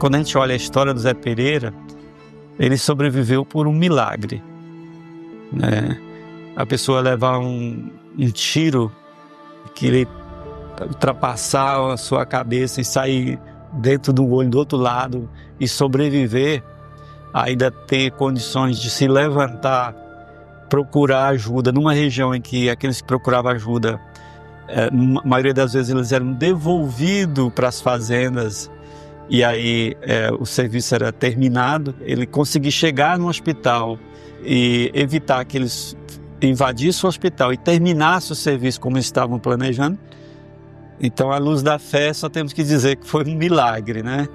quando a gente olha a história do Zé Pereira, ele sobreviveu por um milagre, né? A pessoa levar um tiro que ele ultrapassar a sua cabeça e sair dentro do olho do outro lado e sobreviver, ainda ter condições de se levantar, procurar ajuda numa região em que aqueles que procuravam ajuda, a maioria das vezes eles eram devolvidos para as fazendas e aí o serviço era terminado. Ele conseguir chegar no hospital e evitar que eles invadissem o hospital e terminassem o serviço como eles estavam planejando. Então, à luz da fé, só temos que dizer que foi um milagre, né?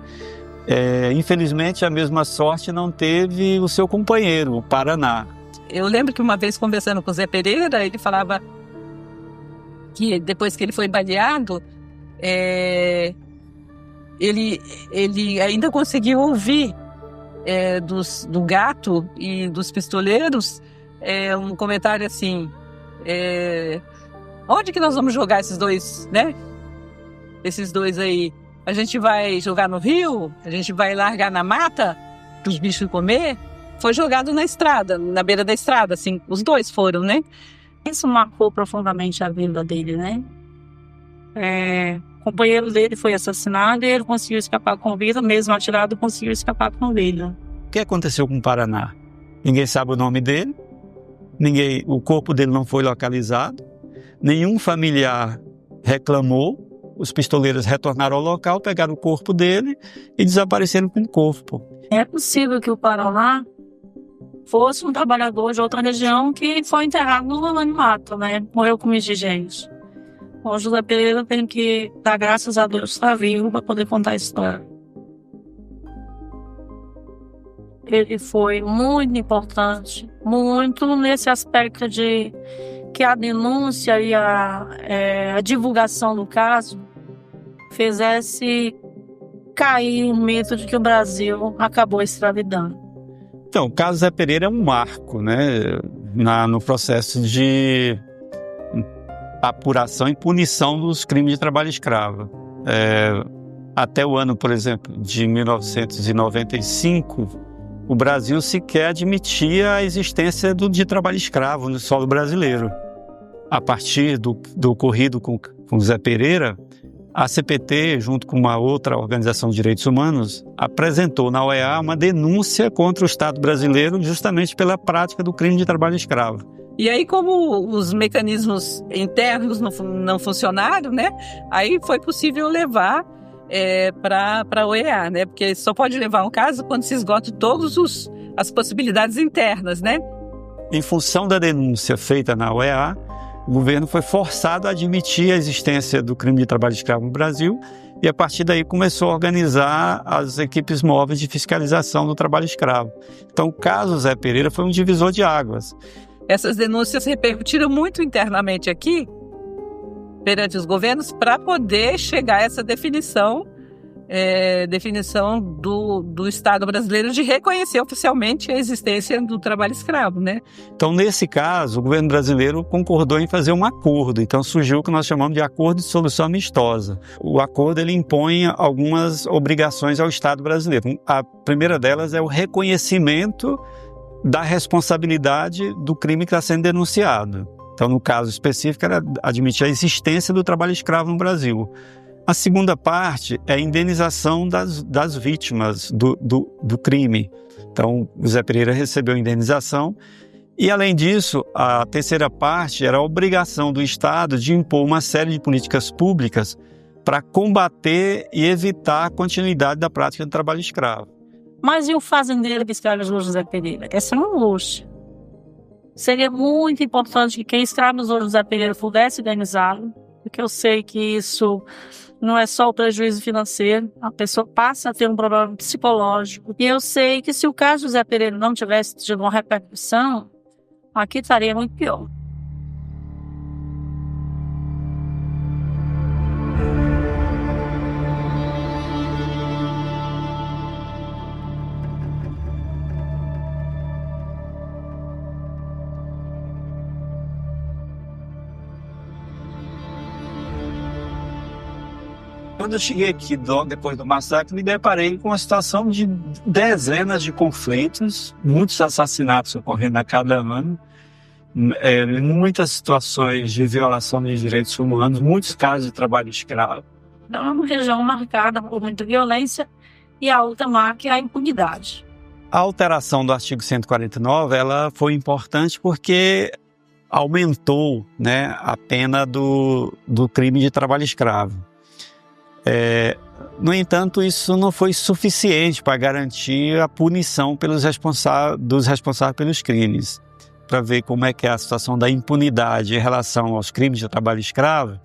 Infelizmente, a mesma sorte não teve o seu companheiro, o Paraná. Eu lembro que uma vez conversando com o Zé Pereira, ele falava que depois que ele foi baleado, ele ainda conseguiu ouvir do gato e dos pistoleiros um comentário assim: onde que nós vamos jogar esses dois, né? Esses dois aí, a gente vai jogar no rio? A gente vai largar na mata para os bichos comer? Foi jogado na estrada, na beira da estrada, assim, os dois foram, né? Isso marcou profundamente a vida dele, né? O companheiro dele foi assassinado e ele conseguiu escapar com vida, mesmo atirado, conseguiu escapar com vida. O que aconteceu com o Paraná? Ninguém sabe o nome dele, o corpo dele não foi localizado, nenhum familiar reclamou. Os pistoleiros retornaram ao local, pegaram o corpo dele e desapareceram com o corpo. É possível que o Paraná fosse um trabalhador de outra região que foi enterrado no anonimato, né? Morreu como indigente. O José Pereira tem que dar graças a Deus estar vivo para poder contar a história. Ele foi muito importante, muito nesse aspecto de que a denúncia e a divulgação do caso fizesse cair o mito de que o Brasil acabou escravidando. Então, o caso Zé Pereira é um marco, né, no processo de apuração e punição dos crimes de trabalho escravo. Até o ano, por exemplo, de 1995, o Brasil sequer admitia a existência de trabalho escravo no solo brasileiro. A partir do ocorrido com Zé Pereira, a CPT, junto com uma outra organização de direitos humanos, apresentou na OEA uma denúncia contra o Estado brasileiro justamente pela prática do crime de trabalho escravo. E aí, como os mecanismos internos não funcionaram, né? Aí foi possível levar para a OEA, né? Porque só pode levar um caso quando se esgotam todas as possibilidades internas, né? Em função da denúncia feita na OEA, o governo foi forçado a admitir a existência do crime de trabalho escravo no Brasil e, a partir daí, começou a organizar as equipes móveis de fiscalização do trabalho escravo. Então, o caso Zé Pereira foi um divisor de águas. Essas denúncias repercutiram muito internamente aqui, perante os governos, para poder chegar a essa definição do Estado brasileiro de reconhecer oficialmente a existência do trabalho escravo, né? Então, nesse caso, o governo brasileiro concordou em fazer um acordo. Então, surgiu o que nós chamamos de acordo de solução amistosa. O acordo ele impõe algumas obrigações ao Estado brasileiro. A primeira delas é o reconhecimento da responsabilidade do crime que está sendo denunciado. Então, no caso específico, era admitir a existência do trabalho escravo no Brasil. A segunda parte é a indenização das vítimas do crime. Então, o Zé Pereira recebeu indenização. E, além disso, a terceira parte era a obrigação do Estado de impor uma série de políticas públicas para combater e evitar a continuidade da prática do trabalho escravo. Mas e o fazendeiro que escravizou José Pereira? Essa é uma angústia. Seria muito importante que quem escravizou José Pereira pudesse indenizá-lo, porque eu sei que isso não é só o prejuízo financeiro, a pessoa passa a ter um problema psicológico. E eu sei que se o caso José Pereira não tivesse tido uma repercussão, aqui estaria muito pior. Quando eu cheguei aqui, depois do massacre, me deparei com uma situação de dezenas de conflitos, muitos assassinatos ocorrendo a cada ano, muitas situações de violação de direitos humanos, muitos casos de trabalho escravo. Então, é uma região marcada por muita violência e a outra marca é a impunidade. A alteração do artigo 149 ela foi importante porque aumentou, né, a pena do crime de trabalho escravo. No entanto, isso não foi suficiente para garantir a punição dos responsáveis pelos crimes. Para ver como é que é a situação da impunidade em relação aos crimes de trabalho escravo,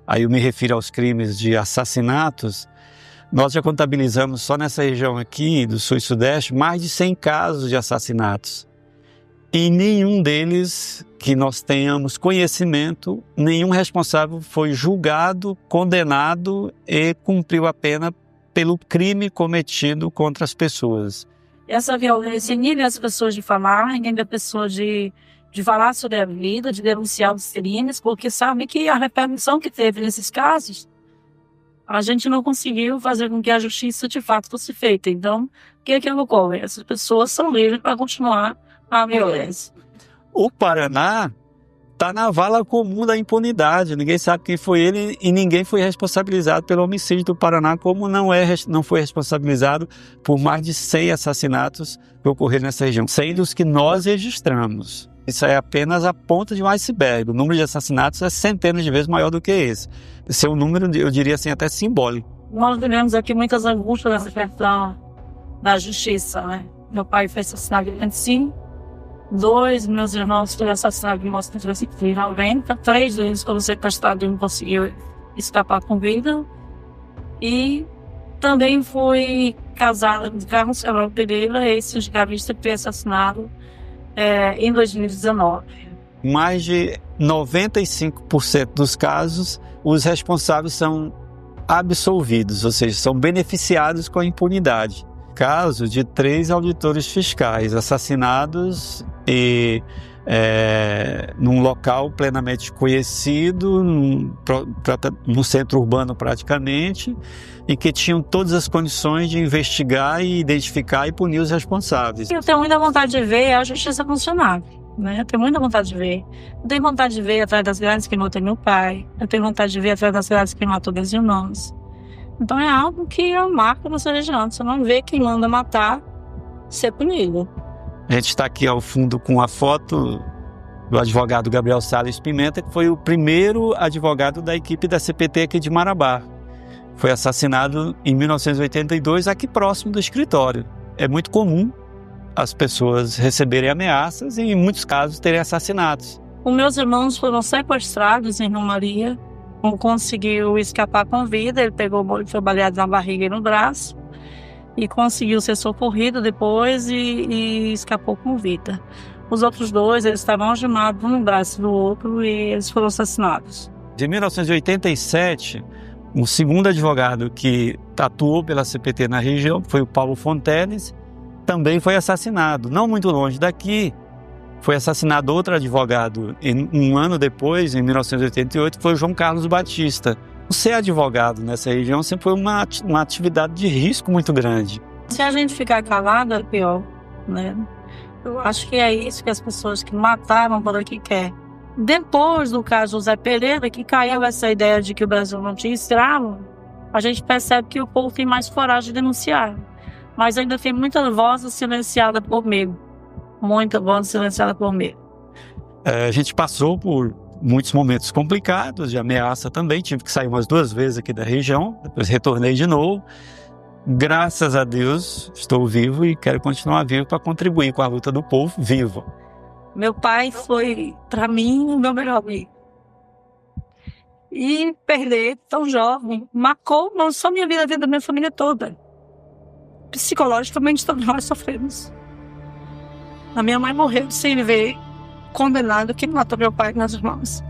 aí eu me refiro aos crimes de assassinatos, nós já contabilizamos só nessa região aqui do Sul e Sudeste mais de 100 casos de assassinatos. E nenhum deles que nós tenhamos conhecimento, nenhum responsável foi julgado, condenado e cumpriu a pena pelo crime cometido contra as pessoas. Essa violência inibe as pessoas de falar, inibe a pessoa de falar sobre a vida, de denunciar os crimes, porque sabe que a repercussão que teve nesses casos, a gente não conseguiu fazer com que a justiça de fato fosse feita. Então, o que ocorre? Essas pessoas são livres para continuar a violência. O Paraná está na vala comum da impunidade. Ninguém sabe quem foi ele e ninguém foi responsabilizado pelo homicídio do Paraná, como não foi responsabilizado por mais de 100 assassinatos que ocorreram nessa região, 100 dos que nós registramos. Isso é apenas a ponta de um iceberg. O número de assassinatos é centenas de vezes maior do que esse. Esse é um número, eu diria assim, até simbólico. Nós vivemos aqui muitas angústias nessa questão da justiça, né? Meu pai foi assassinado em 25, 2 meus irmãos foram assassinados em 1990, 3 deles foram sequestrados e não conseguiu escapar com vida. E também fui casada com Carlos Samuel Pereira, ex-cigarrista que foi assassinado em 2019. Mais de 95% dos casos, os responsáveis são absolvidos, ou seja, são beneficiados com a impunidade. Caso de 3 auditores fiscais assassinados num local plenamente conhecido, no centro urbano praticamente, e que tinham todas as condições de investigar e identificar e punir os responsáveis. Eu tenho muita vontade de ver a justiça funcionar, né? Eu tenho muita vontade de ver. Eu tenho vontade de ver atrás das grades que matou meu pai. Eu tenho vontade de ver atrás das grades que matou meus irmãos. Então é algo que é uma marca dessa região. Você não vê quem manda matar ser punido. A gente está aqui ao fundo com a foto do advogado Gabriel Salles Pimenta, que foi o primeiro advogado da equipe da CPT aqui de Marabá. Foi assassinado em 1982 aqui próximo do escritório. É muito comum as pessoas receberem ameaças e em muitos casos terem assassinatos. Os meus irmãos foram sequestrados em Romaria. Um conseguiu escapar com vida, ele foi baleado na barriga e no braço e conseguiu ser socorrido depois e escapou com vida. Os outros 2, eles estavam algemados um no braço do outro e eles foram assassinados. Em 1987, um segundo advogado que atuou pela CPT na região, que foi o Paulo Fonteles, também foi assassinado. Não muito longe daqui, foi assassinado outro advogado um ano depois, em 1988, foi o João Carlos Batista. Ser advogado nessa região sempre foi uma atividade de risco muito grande. Se a gente ficar calado, é pior, né? Eu acho que é isso que as pessoas que mataram por aqui querem. Depois do caso José Pereira, que caiu essa ideia de que o Brasil não tinha escravo, a gente percebe que o povo tem mais coragem de denunciar. Mas ainda tem muita voz silenciada por medo. Muita voz silenciada por medo. A gente passou por muitos momentos complicados, de ameaça também. Tive que sair umas 2 vezes aqui da região, depois retornei de novo. Graças a Deus, estou vivo e quero continuar vivo para contribuir com a luta do povo vivo. Meu pai foi, para mim, o meu melhor amigo. E perder tão jovem marcou não só minha vida, a vida da minha família toda. Psicologicamente, todos nós sofremos. A minha mãe morreu sem ver, condenado, que matou meu pai e meus irmãos.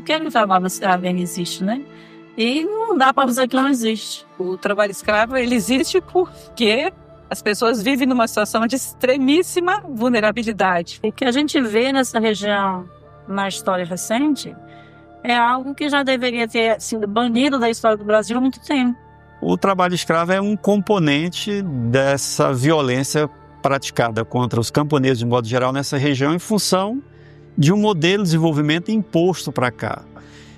Por que o trabalho escravo ainda existe, né? E não dá para dizer que não existe. O trabalho escravo, ele existe porque as pessoas vivem numa situação de extremíssima vulnerabilidade. O que a gente vê nessa região, na história recente, é algo que já deveria ter sido banido da história do Brasil há muito tempo. O trabalho escravo é um componente dessa violência praticada contra os camponeses, de modo geral, nessa região, em função de um modelo de desenvolvimento imposto para cá.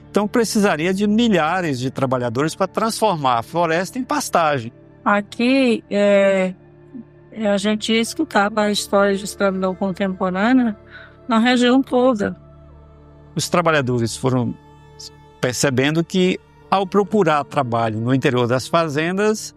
Então, precisaria de milhares de trabalhadores para transformar a floresta em pastagem. Aqui, a gente escutava a história de escravidão contemporânea na região toda. Os trabalhadores foram percebendo que, ao procurar trabalho no interior das fazendas,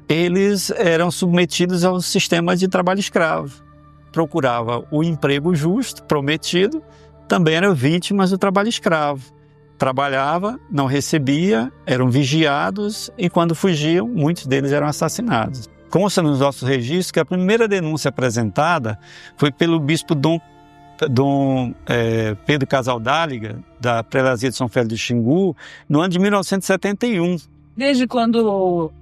eles eram submetidos ao sistema de trabalho escravo. Procurava o emprego justo, prometido, também eram vítimas do trabalho escravo. Trabalhava, não recebia, eram vigiados e, quando fugiam, muitos deles eram assassinados. Consta nos nossos registros que a primeira denúncia apresentada foi pelo bispo Dom Pedro Casaldáliga, da Prelazia de São Félix do Xingu, no ano de 1971. Desde quando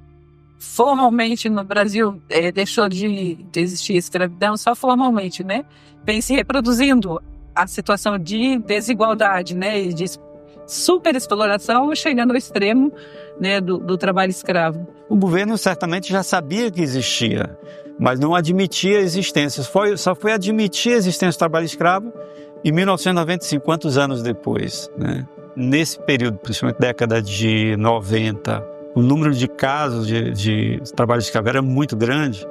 formalmente no Brasil deixou de existir escravidão, só formalmente, né? Vem se reproduzindo a situação de desigualdade, né? E de superexploração, chegando ao extremo, né, do trabalho escravo. O governo certamente já sabia que existia, mas não admitia a existência. Só foi admitir a existência do trabalho escravo em 1995, quantos anos depois, né? Nesse período, principalmente década de 90, o número de casos de trabalho escravo era muito grande,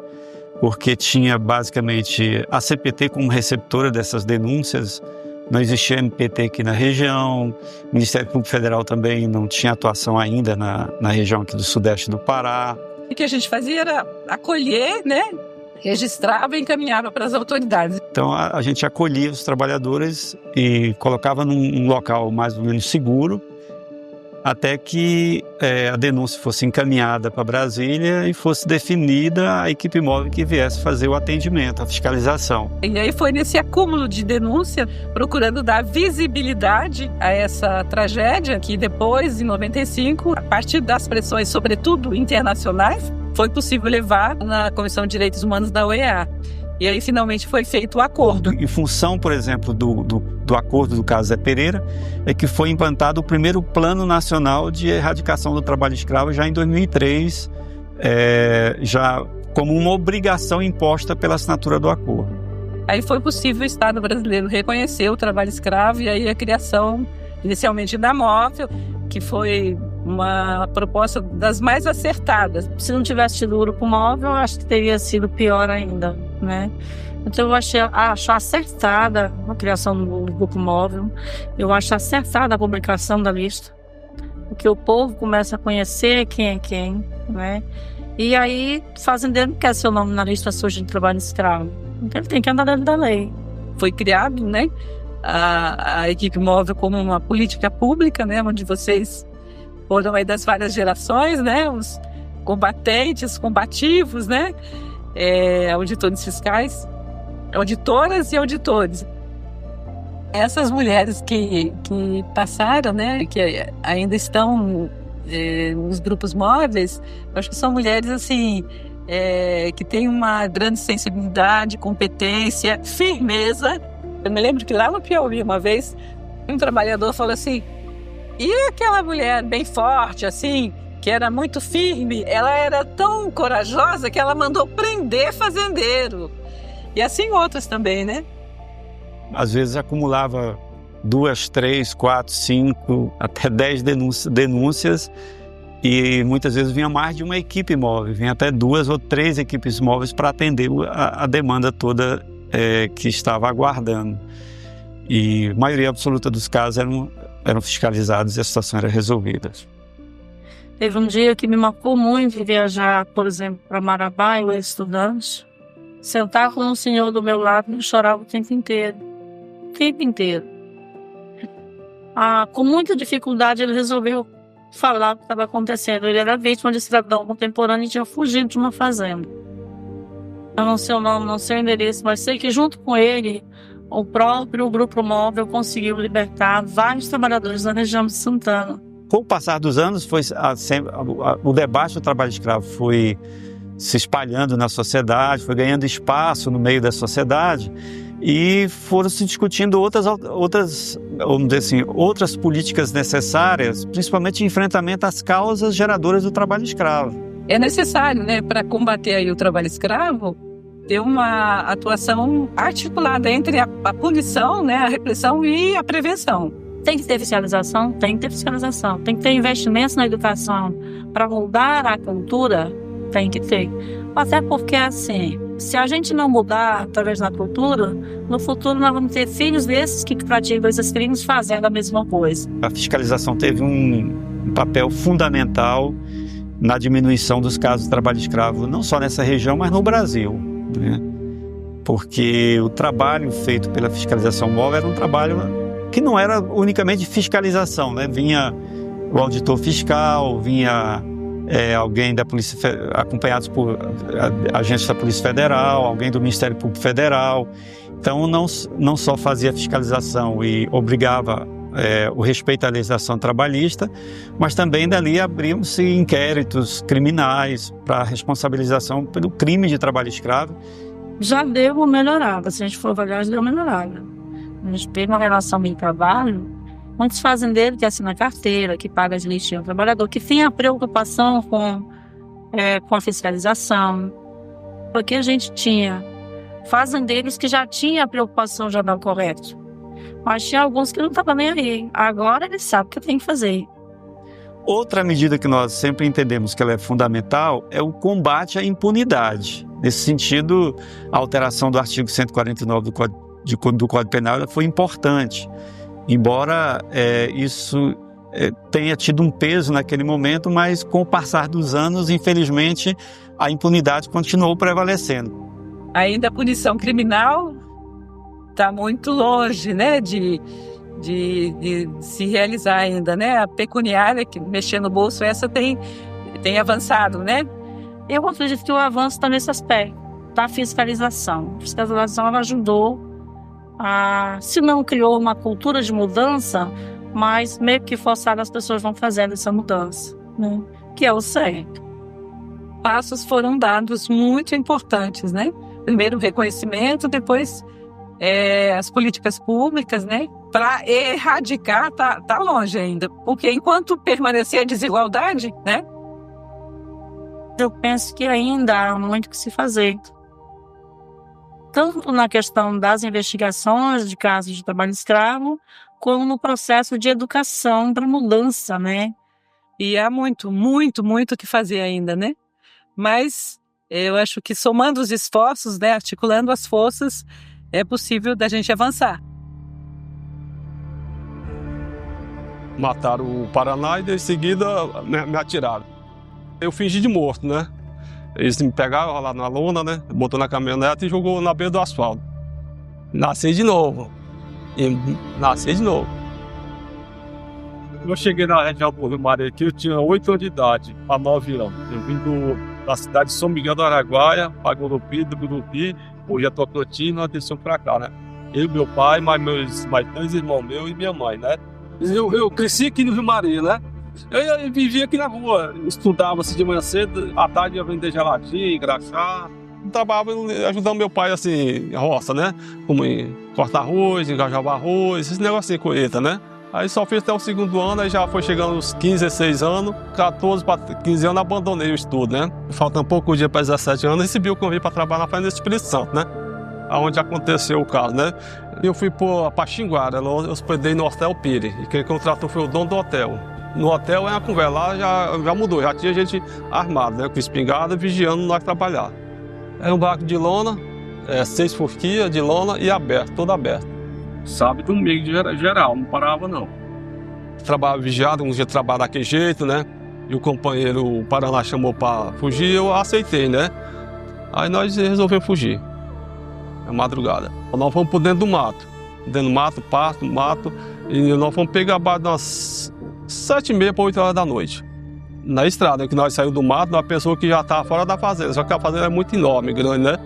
porque tinha basicamente a CPT como receptora dessas denúncias. Não existia MPT aqui na região, o Ministério Público Federal também não tinha atuação ainda na região aqui do sudeste do Pará. O que a gente fazia era acolher, né? Registrava e encaminhava para as autoridades. Então a gente acolhia os trabalhadores e colocava num local mais ou menos seguro, até que a denúncia fosse encaminhada para Brasília e fosse definida a equipe móvel que viesse fazer o atendimento, a fiscalização. E aí foi nesse acúmulo de denúncia, procurando dar visibilidade a essa tragédia, que depois, em 95, a partir das pressões, sobretudo internacionais, foi possível levar na Comissão de Direitos Humanos da OEA. E aí, finalmente, foi feito o acordo. Em função, por exemplo, do acordo do caso Zé Pereira, é que foi implantado o primeiro Plano Nacional de Erradicação do Trabalho Escravo já em 2003, já como uma obrigação imposta pela assinatura do acordo. Aí foi possível o Estado brasileiro reconhecer o trabalho escravo e aí a criação, inicialmente, da Móvel, que foi uma proposta das mais acertadas. Se não tivesse tido o Grupo Móvel, eu acho que teria sido pior ainda, né? Então eu acho acertada a criação do Grupo Móvel, eu acho acertada a publicação da lista, porque o povo começa a conhecer quem é quem, né? E aí o fazendeiro não quer seu nome na lista suja de trabalho escravo, então ele tem que andar dentro da lei. Foi criado, né, a equipe móvel como uma política pública, né, onde vocês foram aí das várias gerações, né, os combatentes, combativos, né, auditores fiscais, auditoras e auditores. Essas mulheres que passaram, né, que ainda estão nos grupos móveis, eu acho que são mulheres assim que têm uma grande sensibilidade, competência, firmeza. Eu me lembro que lá no Piauí, uma vez, um trabalhador falou assim: e aquela mulher bem forte, assim, que era muito firme, ela era tão corajosa que ela mandou prender fazendeiro. E assim outras também, né? Às vezes acumulava 2, 3, 4, 5, até 10 denúncias e muitas vezes vinha mais de uma equipe móvel, vinha até 2 ou 3 equipes móveis para atender a demanda toda que estava aguardando. E a maioria absoluta dos casos eram fiscalizados e a situação era resolvida. Teve um dia que me marcou muito viajar, por exemplo, para Marabá, eu era estudante, sentar com um senhor do meu lado e chorava o tempo inteiro. O tempo inteiro. Com muita dificuldade ele resolveu falar o que estava acontecendo. Ele era vítima de escravidão contemporânea e tinha fugido de uma fazenda. Eu não sei o nome, não sei o endereço, mas sei que junto com ele, o próprio Grupo Móvel conseguiu libertar vários trabalhadores da região de Santana. Com o passar dos anos, o debate do trabalho escravo foi se espalhando na sociedade, foi ganhando espaço no meio da sociedade e foram se discutindo outras, vamos dizer assim, outras políticas necessárias, principalmente em enfrentamento às causas geradoras do trabalho escravo. É necessário, né, para combater aí o trabalho escravo, ter uma atuação articulada entre a punição, né, a repressão e a prevenção. Tem que ter fiscalização? Tem que ter fiscalização. Tem que ter investimentos na educação para mudar a cultura? Tem que ter. Até porque, assim, se a gente não mudar através da cultura, no futuro nós vamos ter filhos desses que praticam esses crimes fazendo a mesma coisa. A fiscalização teve um papel fundamental na diminuição dos casos de trabalho escravo, não só nessa região, mas no Brasil, né? Porque o trabalho feito pela fiscalização móvel era um trabalho que não era unicamente de fiscalização, né? Vinha o auditor fiscal, vinha alguém da Polícia, acompanhados por agentes da Polícia Federal, alguém do Ministério Público Federal. Então, não só fazia fiscalização e obrigava o respeito à legislação trabalhista, mas também dali abriam-se inquéritos criminais para responsabilização pelo crime de trabalho escravo. Já deu uma melhorada, se a gente for avaliar, já deu uma melhorada. A gente pega uma relação de trabalho, muitos fazendeiros que assinam carteira, que pagam direitinho ao trabalhador, que tem a preocupação com a fiscalização, porque a gente tinha fazendeiros que já tinham a preocupação de andar correto, mas tinha alguns que não estavam nem aí. Agora eles sabem o que tem que fazer. Outra medida que nós sempre entendemos que ela é fundamental é o combate à impunidade. Nesse sentido, a alteração do artigo 149 do Código Penal foi importante, embora isso tenha tido um peso naquele momento, mas com o passar dos anos, infelizmente, a impunidade continuou prevalecendo. Ainda a punição criminal está muito longe, né, de se realizar ainda, né? A pecuniária, que mexer no bolso, essa tem avançado, né? Eu acredito que o avanço está nesse aspecto da fiscalização. A fiscalização ela ajudou se não criou uma cultura de mudança, mas meio que forçado as pessoas vão fazendo essa mudança, né? Que é o certo. Passos foram dados muito importantes, né? Primeiro o reconhecimento, depois as políticas públicas, né? Para erradicar, tá longe ainda, porque enquanto permanecer a desigualdade, né? Eu penso que ainda há muito que se fazer. Tanto na questão das investigações de casos de trabalho escravo, como no processo de educação para mudança, né? E há muito o que fazer ainda, né? Mas eu acho que somando os esforços, né, articulando as forças, é possível da gente avançar. Mataram o Paraná e, em seguida, me atiraram. Eu fingi de morto, né? Eles me pegaram lá na lona, né? Botou na caminhonete e jogou na beira do asfalto. Nasci de novo. Eu cheguei na região do Rio Maria aqui, eu tinha 8 anos de idade, para 9 anos. Eu vim da cidade de São Miguel do Araguaia, para Gurupi, do Gurupi, hoje é Tocantins, nós descemos para cá, né? Eu, meu pai, mais 2 irmãos meus e minha mãe, né? Eu cresci aqui no Rio Maria, né? Eu vivia aqui na rua, estudava assim de manhã cedo, à tarde ia vender geladinho, engraxar. Trabalhava ajudando meu pai, assim, a roça, né? Como em cortar arroz, engajar arroz, esse negocinho de colheita, né? Aí só fiz até o 2º ano, aí já foi chegando aos 15, 16 anos, 14 para 15 anos, abandonei o estudo, né? Faltando pouco dia para 17 anos, recebi o convite para trabalhar na Fazenda do Espírito Santo, né? Onde aconteceu o caso, né? Eu fui para Xinguara, eu hospedei no Hotel Pire, e quem contratou foi o dono do hotel. No hotel, a conversa lá já mudou, já tinha gente armada, né? Com espingarda, vigiando nós trabalhar. Era um barco de lona, 6 forquias de lona e aberto, todo aberto. Sábado e domingo geral, não parava não. Trabalhava vigiado, um dia trabalhava daquele jeito, né? E o companheiro, o Paraná, chamou para fugir, eu aceitei, né? Aí nós resolvemos fugir, na madrugada. Nós fomos por dentro do mato, pasto, mato, e nós fomos pegar a base das 7h30 para 8 horas da noite. Na estrada, que nós saímos do mato, uma pessoa que já estava fora da fazenda, só que a fazenda é muito enorme, grande, né?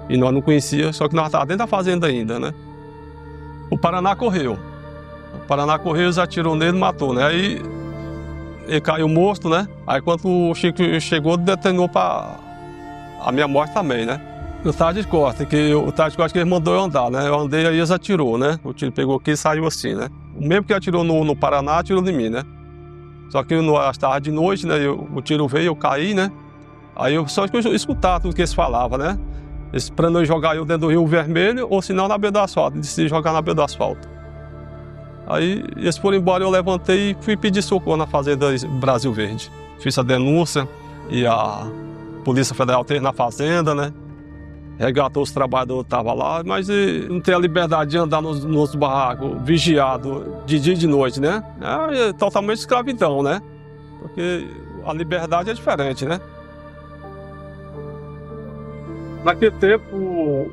E nós não conhecíamos, só que nós estávamos dentro da fazenda ainda, né? o Paraná correu. O Paraná correu, eles atirou nele e matou, né? Aí ele caiu morto, né? Aí quando o Chico chegou, detonou para a minha morte também, né? O tarde de costa, que ele mandou eu andar, né? Eu andei, aí eles atirou, né? O tiro pegou aqui e saiu assim, né? O mesmo que atirou no Paraná, atirou em mim, né? Só que às tardes de noite, né? O tiro veio, eu caí, né? Aí eu só escutava tudo que eles falavam, né? Eles para não jogar eu dentro do Rio Vermelho, ou senão na beira do asfalto, decidi jogar na beira do asfalto. Aí eles foram embora, eu levantei e fui pedir socorro na fazenda Brasil Verde. Fiz a denúncia e a Polícia Federal esteve na fazenda, né? Resgatou os trabalhadores que estavam lá, mas não tem a liberdade de andar nos barracos, vigiado de dia e de noite, né? É totalmente escravidão, né? Porque a liberdade é diferente, né? Naquele tempo,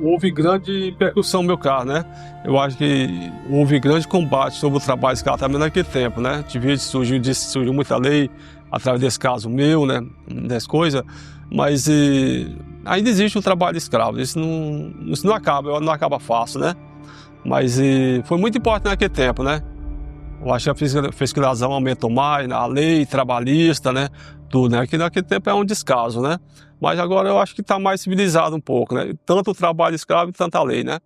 houve grande percussão no meu carro, né? Eu acho que houve grande combate sobre o trabalho escravo também naquele tempo, né? Surgiu muita lei através desse caso meu, né? Das coisas, mas ainda existe o trabalho escravo, isso não acaba fácil, né? Mas foi muito importante naquele tempo, né? Eu acho que a fiscalização aumentou mais, a lei trabalhista, né? Tudo, né? Que naquele tempo é um descaso, né? Mas agora eu acho que está mais civilizado um pouco, né? Tanto o trabalho escravo e tanta lei, né?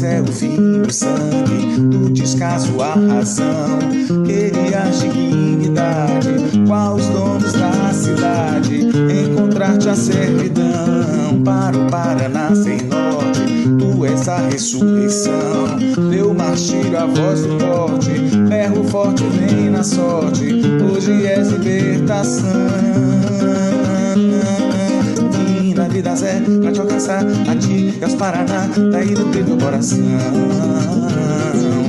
É o fim do sangue, do descaso a razão. Queria dignidade, qual os donos da cidade. Encontrar-te a servidão, para o Paraná sem norte. Tu és a ressurreição, teu martírio a voz do forte. Berro forte vem na sorte, hoje és libertação. Na vida Zé, pra te alcançar, a ti e aos Paraná, daí do teu coração.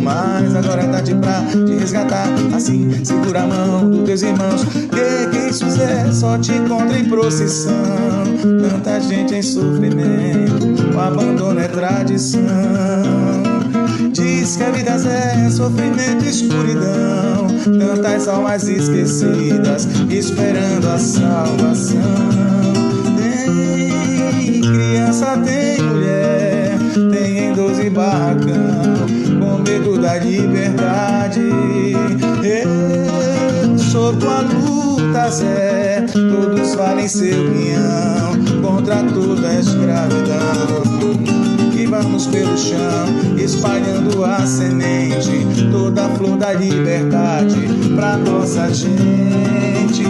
Mas agora tá de pra te resgatar, assim, segura a mão dos teus irmãos. Que isso Zé, só te encontra em procissão. Tanta gente em sofrimento, o abandono é tradição. Diz que a vida é sofrimento e escuridão, tantas almas esquecidas, esperando a salvação. Criança tem mulher, tem em 12 barracão, com medo da liberdade. Eu sou tua luta, Zé, todos valem seu guião, contra toda a escravidão. E vamos pelo chão, espalhando a semente, toda a flor da liberdade pra nossa gente.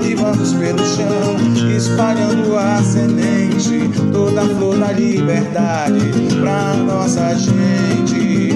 E vamos pelo chão, espalhando a semente, toda a flor da liberdade pra nossa gente.